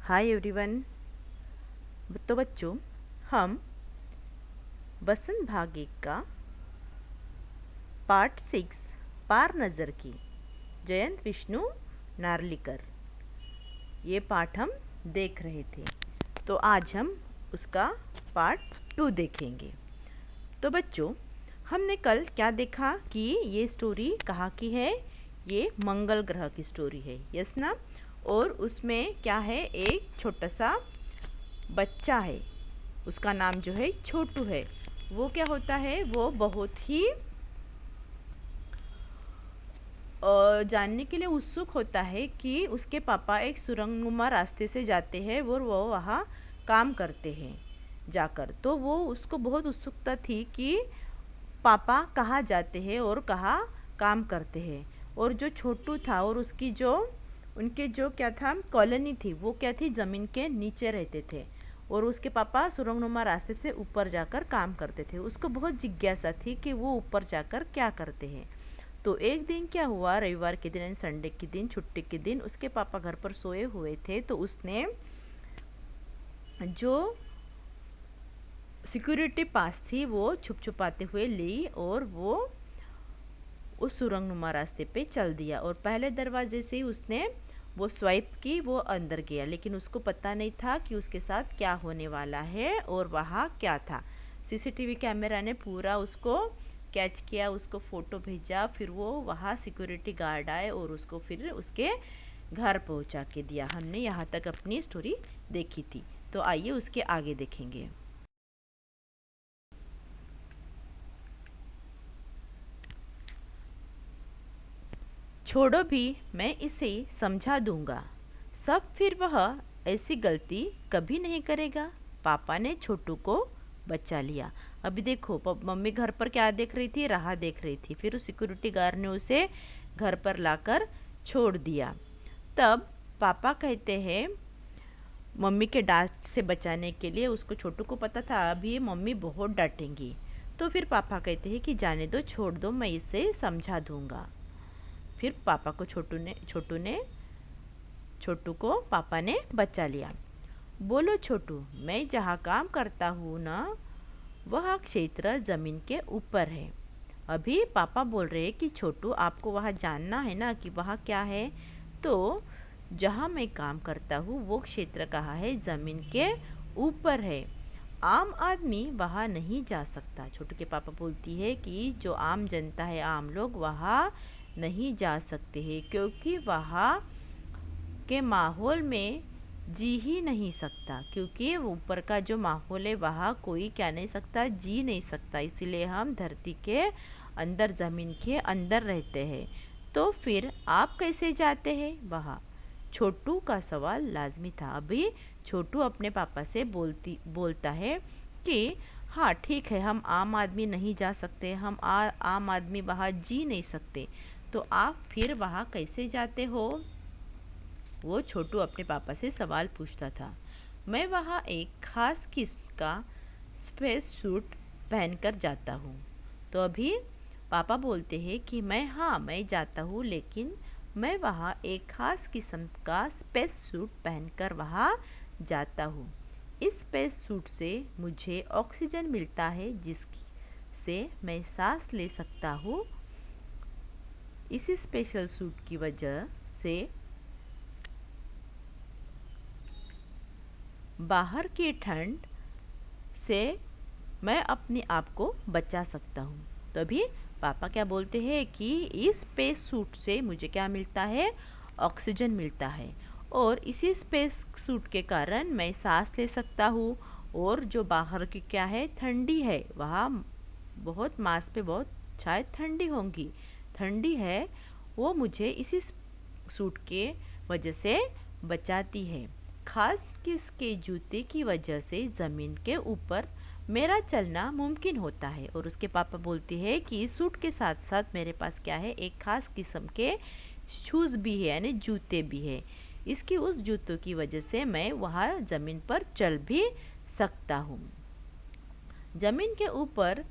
Hi everyone. तो बच्चों, हम बसंत भागे का पार्ट 6 पार नज़र की जयंत विष्णु नार्लिकर ये पाठ हम देख रहे थे। तो आज हम उसका पार्ट 2 देखेंगे। तो बच्चों, हमने कल क्या देखा कि ये स्टोरी कहाँ की है? ये मंगल ग्रह की स्टोरी है, यस ना। और उसमें क्या है, एक छोटा सा बच्चा है, उसका नाम जो है छोटू है। वो क्या होता है, वो बहुत ही जानने के लिए उत्सुक होता है कि उसके पापा एक सुरंगनुमा रास्ते से जाते हैं और वो वहाँ काम करते हैं जाकर। तो वो उसको बहुत उत्सुकता थी कि पापा कहाँ जाते हैं और कहाँ काम करते हैं। और जो छोटू था और उसकी जो उनके जो क्या था कॉलोनी थी, वो क्या थी, ज़मीन के नीचे रहते थे और उसके पापा सुरंगनुमा रास्ते से ऊपर जाकर काम करते थे। उसको बहुत जिज्ञासा थी कि वो ऊपर जाकर क्या करते हैं। तो एक दिन क्या हुआ, रविवार के दिन, संडे के दिन, छुट्टी के दिन, उसके पापा घर पर सोए हुए थे। तो उसने जो सिक्योरिटी पास थी वो छुप छुपाते हुए ली और वो उस सुरंगनुमा रास्ते पे चल दिया। और पहले दरवाजे से ही उसने वो स्वाइप की, वो अंदर गया। लेकिन उसको पता नहीं था कि उसके साथ क्या होने वाला है और वहाँ क्या था। सीसीटीवी कैमरा ने पूरा उसको कैच किया, उसको फ़ोटो भेजा। फिर वो वहाँ सिक्योरिटी गार्ड आए और उसको फिर उसके घर पहुँचा के दिया। हमने यहाँ तक अपनी स्टोरी देखी थी। तो आइए उसके आगे देखेंगे। छोड़ो भी, मैं इसे समझा दूंगा सब, फिर वह ऐसी गलती कभी नहीं करेगा। पापा ने छोटू को बचा लिया। अभी देखो, मम्मी घर पर क्या देख रही थी, राह देख रही थी। फिर उस सिक्योरिटी गार्ड ने उसे घर पर लाकर छोड़ दिया। तब पापा कहते हैं, मम्मी के डांट से बचाने के लिए, उसको छोटू को पता था अभी मम्मी बहुत डांटेंगी। तो फिर पापा कहते हैं कि जाने दो, छोड़ दो, मैं इसे समझा दूंगा। फिर पापा को छोटू को पापा ने बचा लिया। बोलो छोटू, मैं जहाँ काम करता हूँ ना, वह क्षेत्र ज़मीन के ऊपर है। अभी पापा बोल रहे हैं कि छोटू, आपको वहाँ जानना है ना कि वहाँ क्या है। तो जहाँ मैं काम करता हूँ वो क्षेत्र कहाँ है, ज़मीन के ऊपर है। आम आदमी वहाँ नहीं जा सकता। छोटू के पापा बोलती है कि जो आम जनता है, आम लोग वहाँ नहीं जा सकते हैं, क्योंकि वहाँ के माहौल में जी ही नहीं सकता। क्योंकि ऊपर का जो माहौल है वहाँ कोई क्या नहीं सकता, जी नहीं सकता। इसलिए हम धरती के अंदर, ज़मीन के अंदर रहते हैं। तो फिर आप कैसे जाते हैं वहाँ? छोटू का सवाल लाजमी था। अभी छोटू अपने पापा से बोलता है कि हाँ ठीक है, हम आम आदमी नहीं जा सकते, हम आम आदमी वहाँ जी नहीं सकते। तो आप फिर वहाँ कैसे जाते हो? वो छोटू अपने पापा से सवाल पूछता था। मैं वहाँ एक ख़ास किस्म का स्पेस सूट पहनकर जाता हूँ। तो अभी पापा बोलते हैं कि मैं जाता हूँ, लेकिन मैं वहाँ एक ख़ास किस्म का स्पेस सूट पहनकर वहाँ जाता हूँ। इस स्पेस सूट से मुझे ऑक्सीजन मिलता है, जिससे मैं सांस ले सकता हूँ। इसी स्पेशल सूट की वजह से बाहर की ठंड से मैं अपने आप को बचा सकता हूँ। तभी पापा क्या बोलते हैं कि इस स्पेस सूट से मुझे क्या मिलता है, ऑक्सीजन मिलता है। और इसी स्पेस सूट के कारण मैं सांस ले सकता हूँ। और जो बाहर की क्या है, ठंडी है, वहाँ बहुत मास पे बहुत शायद ठंडी है, वो मुझे इसी सूट के वजह से बचाती है। खास किसके जूते की वजह से ज़मीन के ऊपर मेरा चलना मुमकिन होता है। और उसके पापा बोलते हैं कि इस सूट के साथ साथ मेरे पास क्या है, एक ख़ास किस्म के शूज़ भी है, यानी जूते भी है। इसकी उस जूतों की वजह से मैं वहाँ ज़मीन पर चल भी सकता हूँ। ज़मीन के ऊपर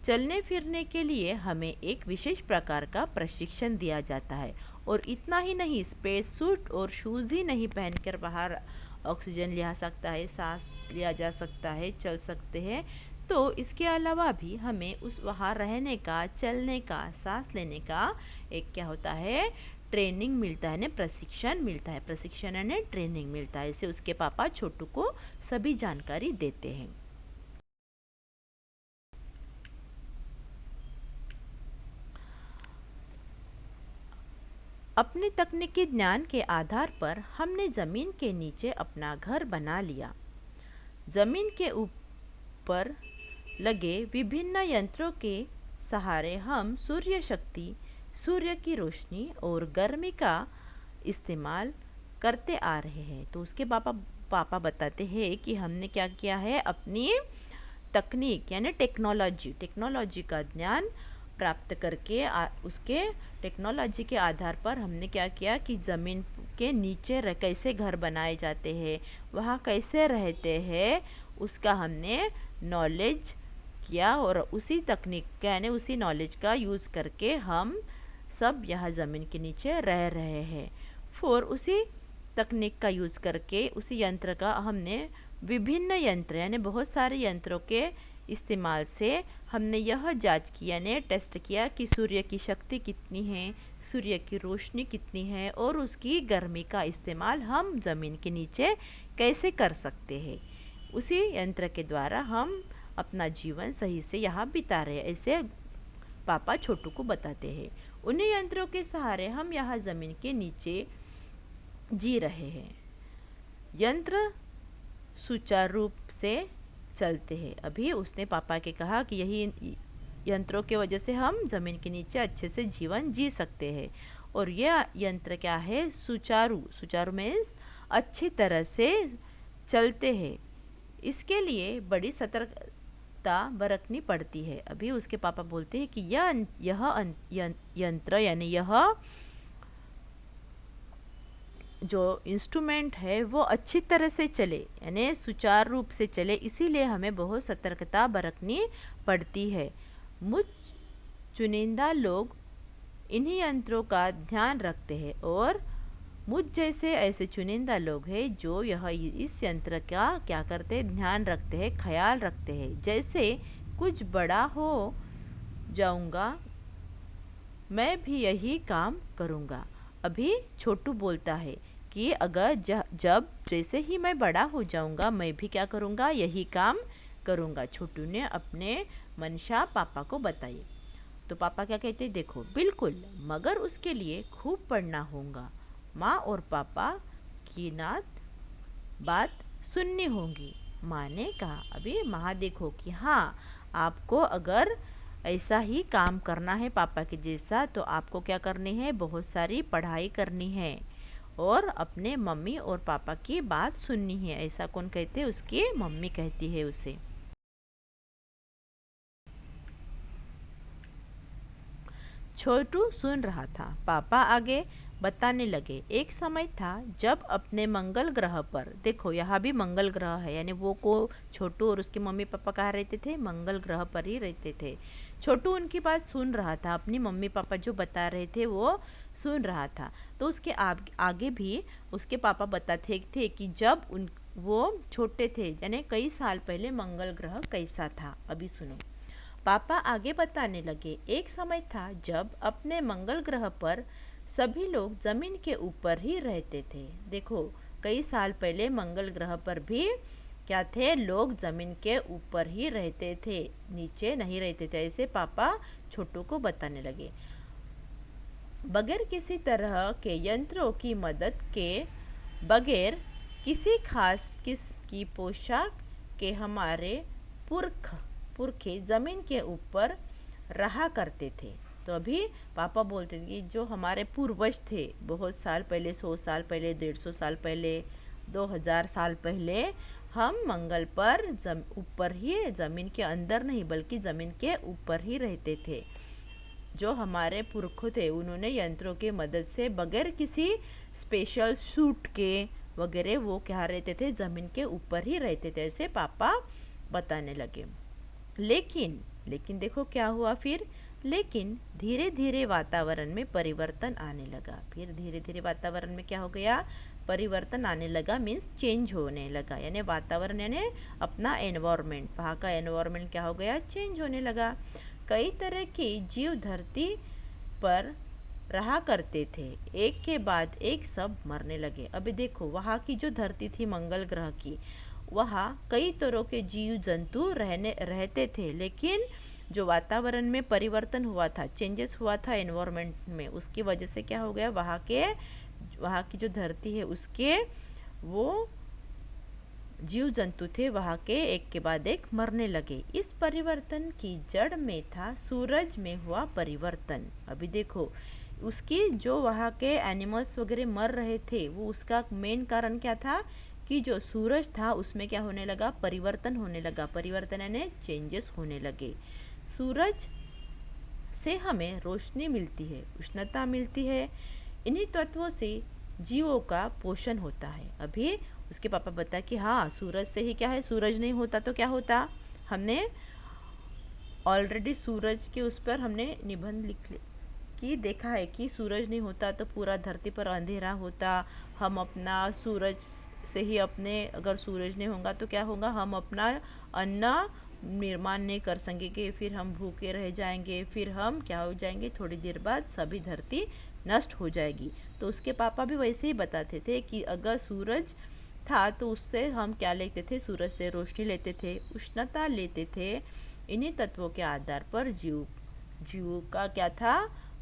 चलने फिरने के लिए हमें एक विशेष प्रकार का प्रशिक्षण दिया जाता है। और इतना ही नहीं, स्पेस सूट और शूज़ ही नहीं पहनकर बाहर ऑक्सीजन लिया सकता है, सांस लिया जा सकता है, चल सकते हैं। तो इसके अलावा भी हमें उस वहाँ रहने का, चलने का, सांस लेने का एक क्या होता है, ट्रेनिंग मिलता है ना, प्रशिक्षण मिलता है। प्रशिक्षण यानी ट्रेनिंग मिलता है। इसे उसके पापा छोटू को सभी जानकारी देते हैं। अपने तकनीकी ज्ञान के आधार पर हमने ज़मीन के नीचे अपना घर बना लिया। ज़मीन के ऊपर लगे विभिन्न यंत्रों के सहारे हम सूर्य शक्ति, सूर्य की रोशनी और गर्मी का इस्तेमाल करते आ रहे हैं। तो उसके पापा बताते हैं कि हमने क्या किया है, अपनी तकनीक यानी टेक्नोलॉजी का ज्ञान प्राप्त करके उसके टेक्नोलॉजी के आधार पर हमने क्या किया कि ज़मीन के नीचे कैसे घर बनाए जाते हैं, वहाँ कैसे रहते हैं, उसका हमने नॉलेज किया। और उसी तकनीक का यानी उसी नॉलेज का यूज़ करके हम सब यहाँ ज़मीन के नीचे रह रहे हैं। फिर उसी तकनीक का यूज़ करके उसी यंत्र का हमने विभिन्न यंत्र यानी बहुत सारे यंत्रों के इस्तेमाल से हमने यह जांच किया यानी टेस्ट किया कि सूर्य की शक्ति कितनी है, सूर्य की रोशनी कितनी है और उसकी गर्मी का इस्तेमाल हम ज़मीन के नीचे कैसे कर सकते हैं। उसी यंत्र के द्वारा हम अपना जीवन सही से यहाँ बिता रहे हैं, ऐसे पापा छोटू को बताते हैं। उन्हीं यंत्रों के सहारे हम यहाँ ज़मीन के नीचे जी रहे हैं। यंत्र सुचारू रूप से चलते हैं। अभी उसने पापा के कहा कि यही यंत्रों के वजह से हम ज़मीन के नीचे अच्छे से जीवन जी सकते हैं। और यह यंत्र क्या है, सुचारू मीन्स अच्छी तरह से चलते हैं। इसके लिए बड़ी सतर्कता बरतनी पड़ती है। अभी उसके पापा बोलते हैं कि यह यंत्र यानी यह जो इंस्ट्रूमेंट है वो अच्छी तरह से चले यानी सुचारू रूप से चले, इसीलिए हमें बहुत सतर्कता बरतनी पड़ती है। मुझ चुनिंदा लोग इन्हीं यंत्रों का ध्यान रखते हैं और मुझ जैसे ऐसे चुनिंदा लोग हैं जो इस यंत्र का क्या करते हैं, ध्यान रखते हैं, ख्याल रखते हैं। जैसे कुछ बड़ा हो जाऊंगा मैं भी यही काम करूंगा। अभी छोटू बोलता है कि अगर जब जैसे ही मैं बड़ा हो जाऊंगा मैं भी क्या करूंगा, यही काम करूंगा। छोटू ने अपने मंशा पापा को बताई। तो पापा क्या कहते, देखो बिल्कुल, मगर उसके लिए खूब पढ़ना होगा। माँ और पापा की बात सुननी होगी। माँ ने कहा। अभी माँ देखो कि हाँ, आपको अगर ऐसा ही काम करना है पापा के जैसा तो आपको क्या करनी है, बहुत सारी पढ़ाई करनी है और अपने मम्मी और पापा की बात सुननी है। ऐसा कौन कहते हैं, उसकी मम्मी कहती है उसे। छोटू सुन रहा था। पापा आगे बताने लगे। एक समय था जब अपने मंगल ग्रह पर, देखो यहाँ भी मंगल ग्रह है यानी वो को छोटू और उसके मम्मी पापा कहाँ रहते थे, मंगल ग्रह पर ही रहते थे। छोटू उनकी बात सुन रहा था, अपनी मम्मी पापा जो बता रहे थे वो सुन रहा था। तो उसके आगे भी उसके पापा बताते थे कि जब वो छोटे थे यानी कई साल पहले मंगल ग्रह कैसा था। अभी सुनो, पापा आगे बताने लगे। एक समय था जब अपने मंगल ग्रह पर सभी लोग जमीन के ऊपर ही रहते थे। देखो कई साल पहले मंगल ग्रह पर भी क्या थे, लोग जमीन के ऊपर ही रहते थे, नीचे नहीं रहते थे। ऐसे पापा छोटू को बताने लगे। बगैर किसी तरह के यंत्रों की मदद के, बगैर किसी खास किस्म की पोशाक के हमारे पुरखे जमीन के ऊपर रहा करते थे। तो अभी पापा बोलते थे कि जो हमारे पूर्वज थे बहुत साल पहले, 100 साल पहले, 150 साल पहले, 2000 साल पहले, हम मंगल पर ऊपर ही, ज़मीन के अंदर नहीं बल्कि ज़मीन के ऊपर ही रहते थे। जो हमारे पुरख थे उन्होंने यंत्रों के मदद से बगैर किसी स्पेशल सूट के वगैरह वो क्या रहते थे, ज़मीन के ऊपर ही रहते थे। ऐसे पापा बताने लगे। लेकिन देखो क्या हुआ फिर। लेकिन धीरे धीरे वातावरण में परिवर्तन आने लगा। फिर धीरे धीरे वातावरण में क्या हो गया, परिवर्तन आने लगा, मीन्स चेंज होने लगा, यानी वातावरण यानी अपना एनवायरनमेंट, वहाँ का एनवायरनमेंट क्या हो गया, चेंज होने लगा। कई तरह के जीव धरती पर रहा करते थे, एक के बाद एक सब मरने लगे। अभी देखो वहाँ की जो धरती थी मंगल ग्रह की, वहाँ कई तरह के जीव जंतु रहते थे, लेकिन जो वातावरण में परिवर्तन हुआ था, चेंजेस हुआ था एनवायरनमेंट में, उसकी वजह से क्या हो गया, वहाँ की जो धरती है उसके वो जीव जंतु थे वहाँ के एक के बाद एक मरने लगे। इस परिवर्तन की जड़ में था सूरज में हुआ परिवर्तन। अभी देखो उसकी जो वहाँ के एनिमल्स वगैरह मर रहे थे, वो उसका मेन कारण क्या था कि जो सूरज था उसमें क्या होने लगा, परिवर्तन होने लगा। परिवर्तन यानी चेंजेस होने लगे। सूरज से हमें रोशनी मिलती है, उष्णता मिलती है, इन्हीं तत्वों से जीवों का पोषण होता है। अभी उसके पापा बता कि हाँ सूरज से ही क्या है, सूरज नहीं होता तो क्या होता, हमने ऑलरेडी सूरज के उस पर हमने निबंध लिख कि देखा है कि सूरज नहीं होता तो पूरा धरती पर अंधेरा होता। हम अपना सूरज से ही अपने, अगर सूरज नहीं होगा तो क्या होगा, हम अपना अन्न निर्माण नहीं कर सकेंगे, फिर हम भूखे रह जाएंगे, फिर हम क्या हो जाएंगे, थोड़ी देर बाद सभी धरती नष्ट हो जाएगी। तो उसके पापा भी वैसे ही बताते थे कि अगर सूरज था तो उससे हम क्या लेते थे, सूरज से रोशनी लेते थे, उष्णता लेते थे। इन्हीं तत्वों के आधार पर जीव का क्या था,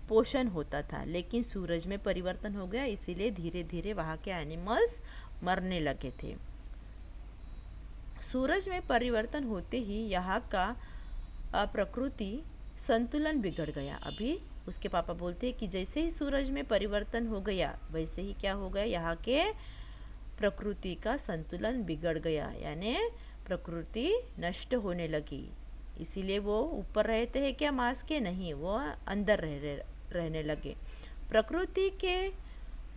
पोषण होता था। लेकिन सूरज में परिवर्तन हो गया, इसीलिए धीरे धीरे वहाँ के एनिमल्स मरने लगे थे। सूरज में परिवर्तन होते ही यहाँ का प्रकृति संतुलन बिगड़ गया। अभी उसके पापा बोलते हैं कि जैसे ही सूरज में परिवर्तन हो गया वैसे ही क्या हो गया, यहाँ के प्रकृति का संतुलन बिगड़ गया, यानी प्रकृति नष्ट होने लगी। इसीलिए वो ऊपर रहते हैं क्या मांस के, नहीं, वो अंदर रहने लगे। प्रकृति के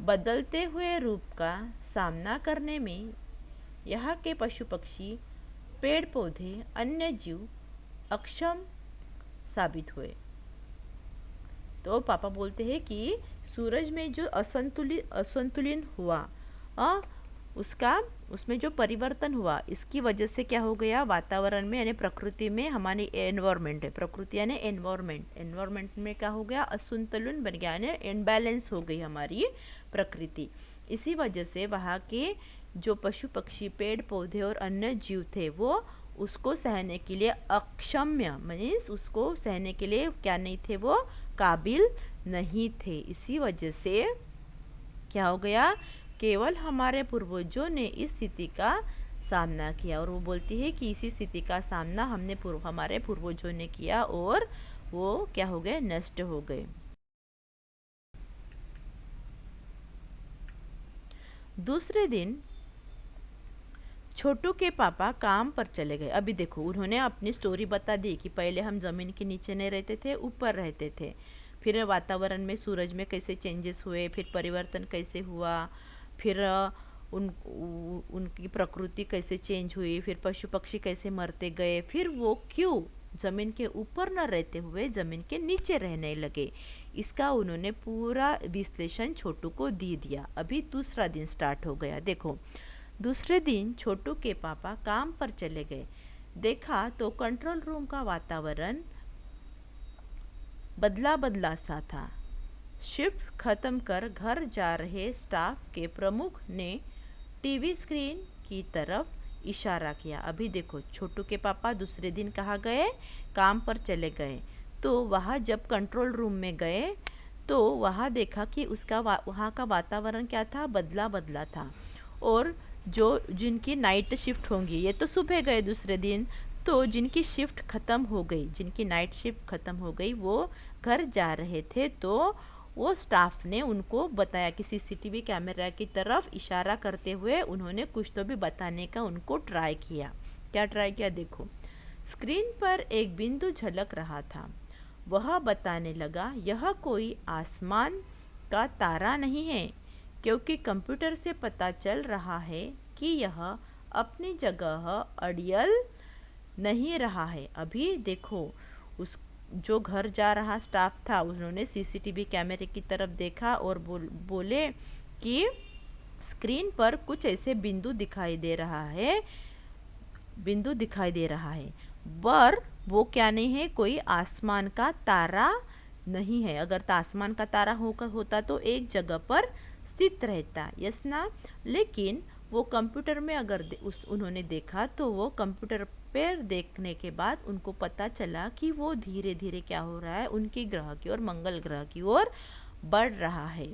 बदलते हुए रूप का सामना करने में यहाँ के पशु पक्षी, पेड़ पौधे, अन्य जीव अक्षम साबित हुए। तो पापा बोलते हैं कि सूरज में जो असंतुलन हुआ, उसमें जो परिवर्तन हुआ, इसकी वजह से क्या हो गया, वातावरण में यानी प्रकृति में हमारी एनवायरनमेंट है, प्रकृति यानी एनवायरनमेंट में क्या हो गया, असंतुलन बन गया, यानी इनबैलेंस हो गई हमारी प्रकृति। इसी वजह से वहाँ के जो पशु पक्षी, पेड़ पौधे और अन्य जीव थे वो उसको सहने के लिए अक्षम्य, मीन्स उसको सहने के लिए क्या नहीं थे, वो काबिल नहीं थे। इसी वजह से क्या हो गया, केवल हमारे पूर्वजों ने इस स्थिति का सामना किया। और वो बोलती है कि इसी स्थिति का सामना हमारे पूर्वजों ने किया और वो क्या हो गए, नष्ट हो गए। दूसरे दिन छोटू के पापा काम पर चले गए। अभी देखो उन्होंने अपनी स्टोरी बता दी कि पहले हम ज़मीन के नीचे नहीं रहते थे, ऊपर रहते थे, फिर वातावरण में सूरज में कैसे चेंजेस हुए, फिर परिवर्तन कैसे हुआ, फिर उनकी प्रकृति कैसे चेंज हुई, फिर पशु पक्षी कैसे मरते गए, फिर वो क्यों ज़मीन के ऊपर न रहते हुए ज़मीन के नीचे रहने लगे। इसका उन्होंने पूरा विश्लेषण छोटू को दे दिया। अभी दूसरा दिन स्टार्ट हो गया। देखो दूसरे दिन छोटू के पापा काम पर चले गए। देखा तो कंट्रोल रूम का वातावरण बदला सा था। शिफ्ट खत्म कर घर जा रहे स्टाफ के प्रमुख ने टीवी स्क्रीन की तरफ इशारा किया। अभी देखो छोटू के पापा दूसरे दिन कहाँ गए, काम पर चले गए। तो वहाँ जब कंट्रोल रूम में गए तो वहाँ देखा कि वहाँ का वातावरण क्या था, बदला था। और जिनकी नाइट शिफ्ट होंगी, ये तो सुबह गए दूसरे दिन, तो जिनकी शिफ्ट ख़त्म हो गई, जिनकी नाइट शिफ्ट ख़त्म हो गई, वो घर जा रहे थे। तो वो स्टाफ ने उनको बताया कि सीसीटीवी कैमरा की तरफ इशारा करते हुए उन्होंने कुछ तो भी बताने का उनको ट्राई किया। क्या ट्राई किया, देखो स्क्रीन पर एक बिंदु झलक रहा था। वह बताने लगा, यह कोई आसमान का तारा नहीं है, क्योंकि कंप्यूटर से पता चल रहा है कि यह अपनी जगह अड़ियल नहीं रहा है। अभी देखो उस जो घर जा रहा स्टाफ था, उन्होंने सीसीटीवी कैमरे की तरफ देखा और बोले कि स्क्रीन पर कुछ ऐसे बिंदु दिखाई दे रहा है, पर वो क्या नहीं है, कोई आसमान का तारा नहीं है। अगर तो आसमान का तारा होता तो एक जगह पर स्थित रहता, यस ना। लेकिन वो कंप्यूटर में अगर उन्होंने देखा तो वो कंप्यूटर पर देखने के बाद उनको पता चला कि वो धीरे धीरे क्या हो रहा है, उनके ग्रह की ओर, मंगल ग्रह की ओर बढ़ रहा है,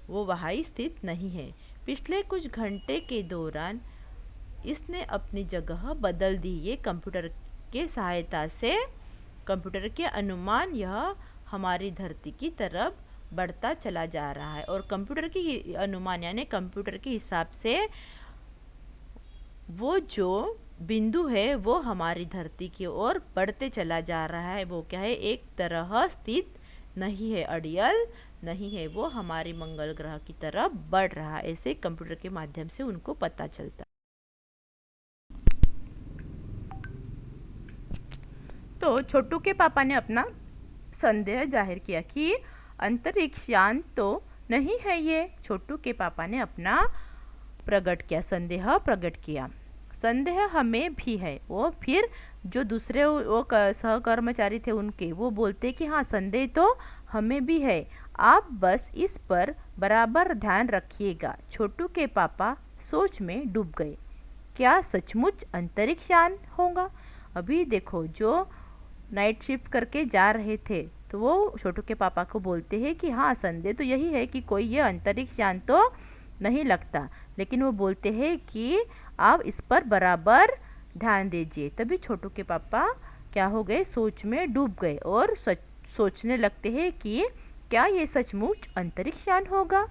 वो वहाँ स्थित नहीं है। पिछले कुछ घंटे के दौरान इसने अपनी जगह बदल दी। ये कंप्यूटर के सहायता से, कंप्यूटर के अनुमान, यह हमारी धरती की तरफ बढ़ता चला जा रहा है। और कंप्यूटर की अनुमान यानी कंप्यूटर के हिसाब से वो जो बिंदु है वो हमारी धरती की ओर बढ़ते चला जा रहा है। वो क्या है, एक तरह स्थित नहीं है, अड़ियल नहीं है, वो हमारे मंगल ग्रह की तरफ बढ़ रहा है। ऐसे कंप्यूटर के माध्यम से उनको पता चलता। तो छोटू के पापा ने अपना संदेह जाहिर किया कि अंतरिक्ष यान तो नहीं है ये। छोटू के पापा ने अपना संदेह प्रकट किया। संदेह हमें भी है। वो फिर जो दूसरे वो सहकर्मचारी थे उनके, वो बोलते कि हाँ, संदेह तो हमें भी है, आप बस इस पर बराबर ध्यान रखिएगा। छोटू के पापा सोच में डूब गए। क्या सचमुच अंतरिक्ष यान होगा? अभी देखो, जो नाइट शिफ्ट करके जा रहे थे तो वो छोटू के पापा को बोलते हैं कि हाँ, संदेह तो यही है कि कोई ये अंतरिक्ष यान तो नहीं लगता, लेकिन वो बोलते हैं कि आप इस पर बराबर ध्यान दीजिए। तभी छोटू के पापा क्या हो गए, सोच में डूब गए और सोचने लगते हैं कि क्या ये सचमुच अंतरिक्ष यान होगा,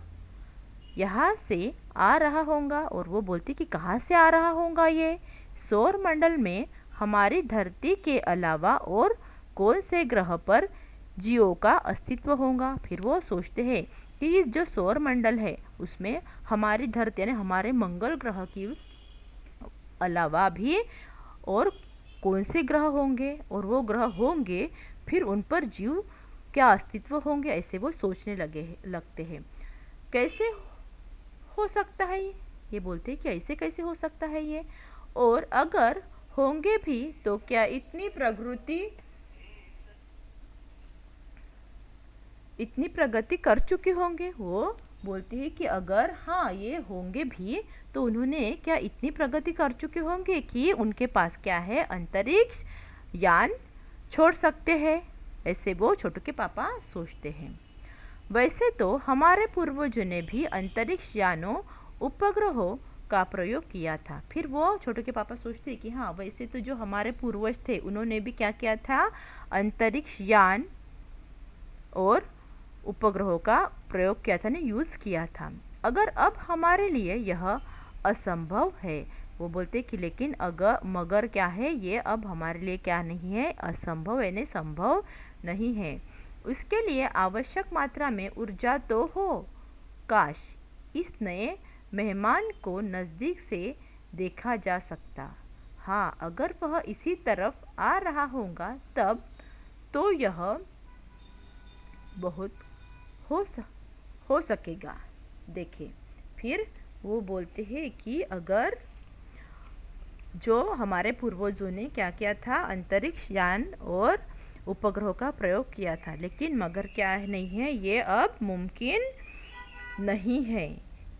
यहाँ से आ रहा होगा। और वो बोलती कि कहाँ से आ रहा होगा ये, सौर मंडल में हमारी धरती के अलावा और कौन से ग्रह पर जीवों का अस्तित्व होगा। फिर वो सोचते हैं कि इस जो सौर मंडल है उसमें हमारी धरती यानी हमारे मंगल ग्रह की अलावा भी और कौन से ग्रह होंगे, और वो ग्रह होंगे फिर उन पर जीव क्या अस्तित्व होंगे। ऐसे वो सोचने लगते हैं। कैसे हो सकता है ये बोलते हैं कि ऐसे कैसे हो सकता है ये, और अगर होंगे भी तो क्या इतनी प्रगति कर चुके होंगे। वो बोलते हैं कि अगर हाँ ये होंगे भी तो उन्होंने क्या इतनी प्रगति कर चुके होंगे कि उनके पास क्या है, अंतरिक्ष यान छोड़ सकते हैं। ऐसे वो छोटू के पापा सोचते हैं। वैसे तो हमारे पूर्वजों ने भी अंतरिक्ष यानों, उपग्रहों का प्रयोग किया था। फिर वो छोटू के पापा सोचते हैं कि हाँ, वैसे तो जो हमारे पूर्वज थे उन्होंने भी क्या किया था, अंतरिक्ष यान और उपग्रहों का प्रयोग किया था, ने यूज़ किया था। अगर अब हमारे लिए यह असंभव है, वो बोलते कि लेकिन मगर क्या है, ये अब हमारे लिए क्या नहीं है, असंभव यानी संभव नहीं है। उसके लिए आवश्यक मात्रा में ऊर्जा तो हो। काश इस नए मेहमान को नज़दीक से देखा जा सकता। हाँ, अगर वह इसी तरफ आ रहा होगा तब तो यह बहुत हो सकेगा। देखें, फिर वो बोलते हैं कि अगर जो हमारे पूर्वजों ने क्या किया था, अंतरिक्ष यान और उपग्रहों का प्रयोग किया था, लेकिन मगर क्या नहीं है, ये अब मुमकिन नहीं है।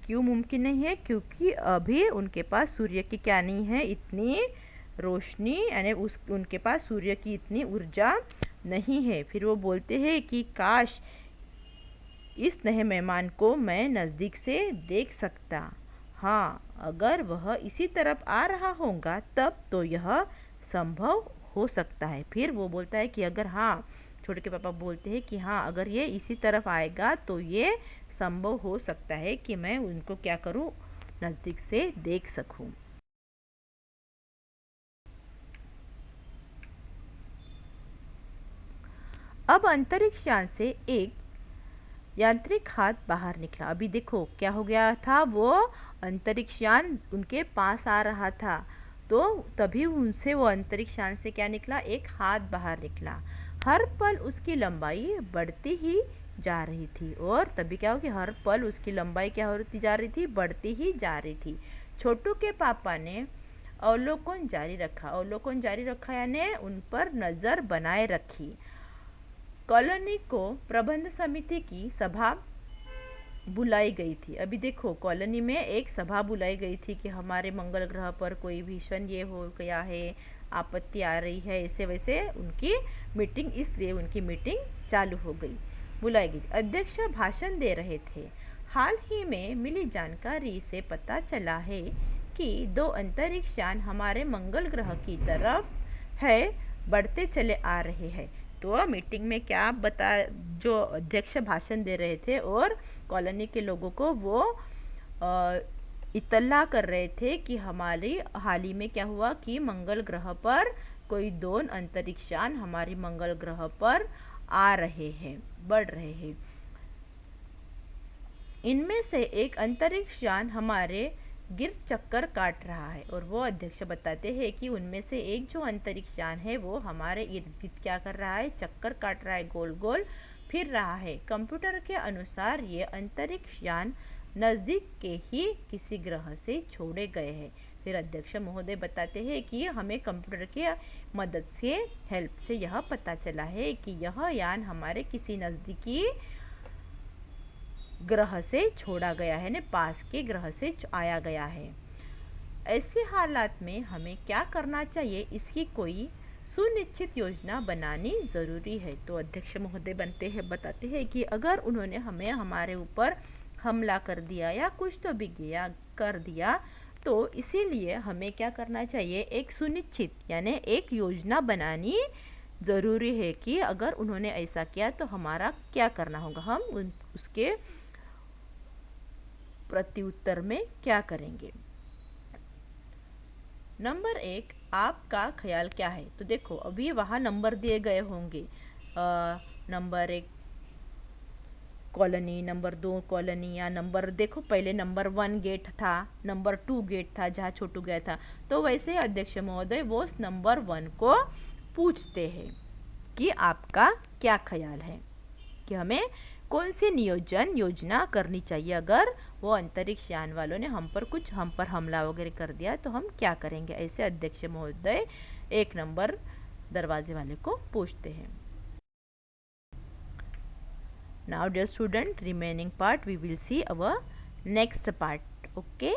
क्यों मुमकिन नहीं है? क्योंकि अभी उनके पास सूर्य की क्या नहीं है, इतनी रोशनी, यानी उनके पास सूर्य की इतनी ऊर्जा नहीं है। फिर वो बोलते हैं कि काश इस नए मेहमान को मैं नज़दीक से देख सकता। हाँ, अगर वह इसी तरफ आ रहा होगा तब तो यह संभव हो सकता है। फिर वो बोलता है कि अगर हाँ, छोटे के पापा बोलते हैं कि हाँ, अगर ये इसी तरफ आएगा तो ये संभव हो सकता है कि मैं उनको क्या करूं, नज़दीक से देख सकूं। अब अंतरिक्ष यान से एक यांत्रिक हाथ बाहर निकला। अभी देखो क्या हो गया था, वो अंतरिक्ष यान उनके पास आ रहा था तो तभी उनसे वो अंतरिक्ष यान से क्या निकला, एक हाथ बाहर निकला। हर पल उसकी लंबाई बढ़ती ही जा रही थी और तभी क्या हो कि हर पल उसकी लंबाई क्या होती जा रही थी, बढ़ती ही जा रही थी। छोटू के पापा ने अवलोकन जारी रखा। अवलोकन जारी रखा यानी उन पर नज़र बनाए रखी। कॉलोनी को प्रबंध समिति की सभा बुलाई गई थी। अभी देखो कॉलोनी में एक सभा बुलाई गई थी कि हमारे मंगल ग्रह पर कोई भीषण ये हो गया है, आपत्ति आ रही है, ऐसे वैसे उनकी मीटिंग, इसलिए उनकी मीटिंग चालू हो गई, बुलाई गई। अध्यक्ष भाषण दे रहे थे। हाल ही में मिली जानकारी से पता चला है कि 2 अंतरिक्ष यान हमारे मंगल ग्रह की तरफ है बढ़ते चले आ रहे हैं। तो मीटिंग में क्या बता, जो अध्यक्ष भाषण दे रहे थे और कॉलोनी के लोगों को वो इत्तला कर रहे थे कि हमारी हाल ही में क्या हुआ कि मंगल ग्रह पर कोई 2 अंतरिक्ष यान हमारी मंगल ग्रह पर आ रहे हैं, बढ़ रहे हैं। इनमें से एक अंतरिक्ष यान हमारे गिर चक्कर काट रहा है। और वो अध्यक्ष बताते हैं कि उनमें से एक जो अंतरिक्ष यान है वो हमारे इर्द गिर्द क्या कर रहा है, चक्कर काट रहा है, गोल गोल फिर रहा है। कंप्यूटर के अनुसार ये अंतरिक्ष यान नज़दीक के ही किसी ग्रह से छोड़े गए हैं। फिर अध्यक्ष महोदय बताते हैं कि हमें कंप्यूटर की मदद से, हेल्प से यह पता चला है कि यह यान हमारे किसी नज़दीकी ग्रह से छोड़ा गया है, ने पास के ग्रह से आया गया है। ऐसे हालात में हमें क्या करना चाहिए, इसकी कोई सुनिश्चित योजना बनानी ज़रूरी है। तो अध्यक्ष महोदय बताते हैं कि अगर उन्होंने हमें हमारे ऊपर हमला कर दिया या कुछ तो भी कर दिया, तो इसीलिए हमें क्या करना चाहिए, एक सुनिश्चित यानी एक योजना बनानी ज़रूरी है कि अगर उन्होंने ऐसा किया तो हमारा क्या करना होगा, हम उसके प्रत्युत्तर में क्या करेंगे। नंबर 1, आपका ख्याल क्या है। तो देखो अभी वहाँ नंबर दिए गए होंगे, नंबर 1 कॉलोनी, नंबर 2 कॉलोनी, या नंबर, देखो पहले नंबर 1 गेट था, नंबर 2 गेट था जहाँ छोटू गया था। तो वैसे अध्यक्ष महोदय वो नंबर 1 को पूछते हैं कि आपका क्या ख्याल है कि हमें कौन सी योजना करनी चाहिए, अगर वो अंतरिक्ष यान वालों ने हम पर हमला वगैरह कर दिया तो हम क्या करेंगे। ऐसे अध्यक्ष महोदय 1 नंबर दरवाजे वाले को पूछते हैं। Now dear student, remaining part we will see our next part. Okay.